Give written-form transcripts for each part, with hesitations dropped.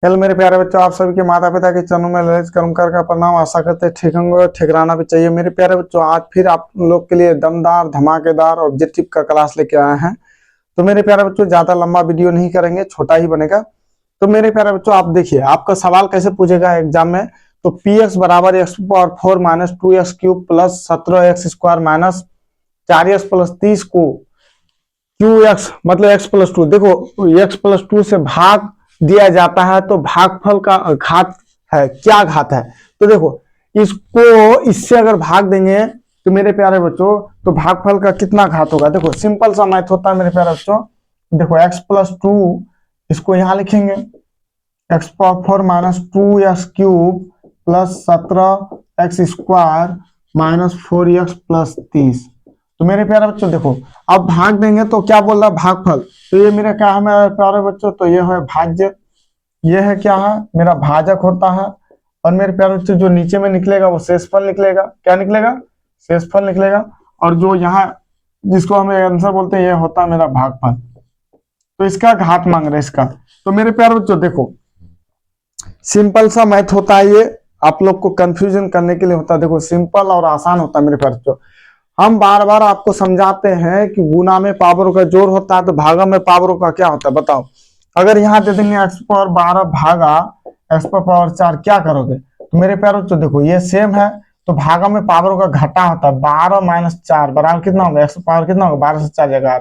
Hello मेरे प्यारे बच्चों, आप सभी के माता पिता के चरणों में ललित कर्मकार का प्रणाम। आशा करते हैं ठीक होंगे और ठीक रहना भी चाहिए। मेरे प्यारे बच्चों, आज फिर आप लोग के लिए दमदार धमाकेदार ऑब्जेक्टिव का क्लास लेके आए हैं। तो मेरे प्यारे बच्चों, ज्यादा लंबा वीडियो नहीं करेंगे, छोटा ही बनेगा। तो मेरे प्यारे बच्चों, आप देखिए आपका सवाल कैसे पूछेगा एग्जाम में। तो पी एक्स बराबर x power 4 minus 2x cube plus 17x² minus 4x plus 30 को क्यू एक्स मतलब एक्स प्लस टू, देखो एक्स प्लस टू से भाग दिया जाता है तो भागफल का घात है, क्या घात है। तो देखो इसको इससे अगर भाग देंगे तो मेरे प्यारे बच्चों तो भागफल का कितना घात होगा। देखो सिंपल सा मैथ होता है मेरे प्यारे बच्चों। देखो एक्स प्लस टू, इसको यहां लिखेंगे x power 4 minus 2x cube plus 17x² minus 4x plus 30। तो मेरे प्यारे बच्चों देखो अब भाग देंगे तो क्या बोल रहा है, भागफल। तो ये मेरा क्या है मेरे प्यारे बच्चों, तो ये है भाज्य, ये है क्या है मेरा भाजक होता है। और मेरे प्यारे बच्चों जो नीचे में निकलेगा वो शेषफल निकलेगा। क्या निकलेगा? शेषफल निकलेगा। और जो यहाँ जिसको हम आंसर बोलते हैं ये होता है मेरा भागफल। तो इसका घात मांग रहे इसका। तो मेरे प्यारे बच्चों देखो सिंपल सा मैथ होता है ये, आप लोग को कंफ्यूजन करने के लिए होता है। देखो सिंपल और आसान होता है मेरे प्यारे बच्चों। हम बार बार आपको समझाते हैं कि गुना में पावरों का जोड़ होता है तो भागा में पावरों का क्या होता है, बताओ। अगर यहाँ दे देंगे एक्स पावर 12 भागा एक्स पावर 4, क्या करोगे। तो मेरे प्यारों तो देखो ये सेम है, तो भागा में पावरों का घटा होता है 12 माइनस 4 बराबर कितना होगा, एक्स पावर कितना होगा 12 से 4 जगह।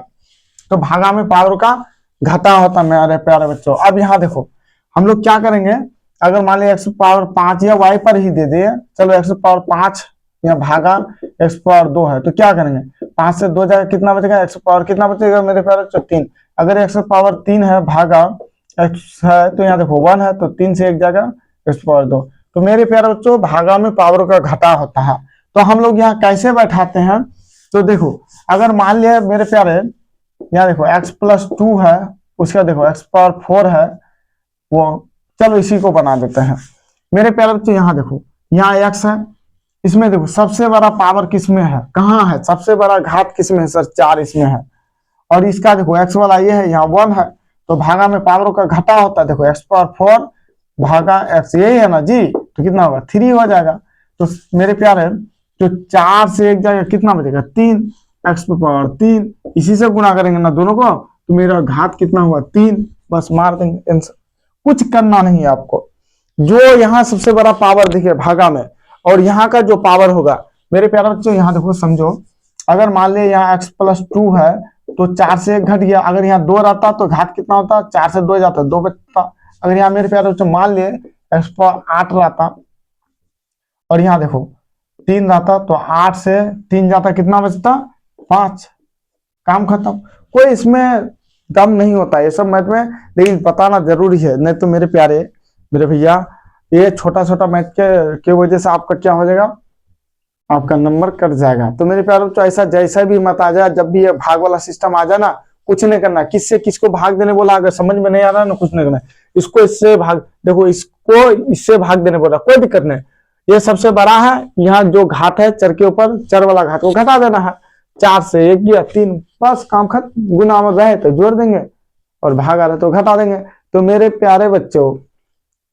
तो भागा में पावरों का घटा होता है मेरे प्यारे बच्चों। अब यहाँ देखो हम लोग क्या करेंगे, अगर मान लिया एक्स पावर 5 या वाई पर ही दे दिए, चलो एक्स पावर 5 या भागा एक्स पावर 2 है, तो क्या करेंगे 5 से 2 जगह कितना बचेगा, एक्स पावर कितना बचेगा मेरे प्यारे बच्चों 3। अगर एक्स पावर 3 है भागा एक्स है तो यहाँ देखो 1 है, तो 3 से एक जगह एक्स पावर 2। तो मेरे प्यारे बच्चों भागा में पावर का घटा होता है। तो हम लोग यहाँ कैसे बैठाते हैं, तो देखो अगर मान लिया मेरे प्यारे यहाँ देखो एक्स प्लस 2 है, उसका देखो एक्स पावर 4 है, वो चलो इसी को बना देते हैं मेरे प्यारे बच्चों। यहाँ देखो यहाँ एक्स है, इसमें देखो सबसे बड़ा पावर किसमें है, कहाँ है, सबसे बड़ा घात किसमें है सर, 4 इसमें है। और इसका देखो एक्स वाला ये है, यहाँ 1 है, तो भागा में पावरों का घटा होता है। देखो एक्स पावर 4 भागा एक्स, यही है ना जी, तो कितना होगा 3 हो जाएगा। तो मेरे प्यारे जो 4 से एक जगह कितना बचेगा 3, एक्स पावर 3, इसी से गुणा करेंगे ना दोनों को, तो मेरा घात कितना हुआ 3, बस मार देंगे आंसर। कुछ करना नहीं है आपको, जो यहाँ सबसे बड़ा पावर दिखे भागा में और यहाँ का जो पावर होगा मेरे प्यारे बच्चों, यहाँ देखो समझो, अगर मान लिया यहाँ x प्लस 2 है तो 4 से 1 घट गया, अगर यहाँ 2 रहता तो घात कितना होता, 4 से 2 जाता 2 बचता। अगर यहाँ मेरे प्यारे बच्चों मान लिए x पावर 8 रहता और यहाँ देखो 3 रहता, तो 8 से 3 जाता कितना बचता 5, काम खत्म। कोई इसमें दम नहीं होता ये सब मैथ में, लेकिन बताना जरूरी है, नहीं तो मेरे प्यारे मेरे भैया ये छोटा छोटा मैथ के वजह से आपका क्या हो जाएगा, आपका नंबर कट जाएगा। तो मेरे प्यारे बच्चों ऐसा जैसा भी मत आ जाए, जब भी ये भाग वाला सिस्टम आ जाए ना, कुछ नहीं करना, किससे किसको भाग देने बोला, अगर समझ में नहीं आ रहा ना कुछ नहीं करना, इसको इससे भाग, देखो इसको इससे भाग देने बोला, कोई दिक्कत नहीं। ये सबसे बड़ा है, यहाँ जो घात है चर के ऊपर, चर वाला घात को घटा देना है, 4 से 1 या 3, बस काम खत्म। गुना में रहे तो जोड़ देंगे और भाग आ रहे तो घटा देंगे। तो मेरे प्यारे बच्चों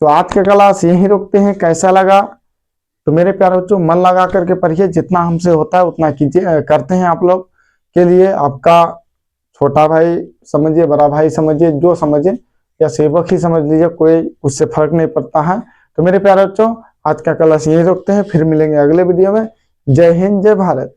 तो आज का क्लास यहीं रोकते हैं। कैसा लगा तो मेरे प्यारे बच्चों मन लगा करके पढ़िए, जितना हमसे होता है उतना कीजिए, करते हैं आप लोग के लिए। आपका छोटा भाई समझिए, बड़ा भाई समझिए, जो समझे, या सेवक ही समझ लीजिए, कोई उससे फर्क नहीं पड़ता है। तो मेरे प्यारे बच्चों आज का क्लास यहीं रोकते हैं, फिर मिलेंगे अगले वीडियो में। जय हिंद, जय भारत।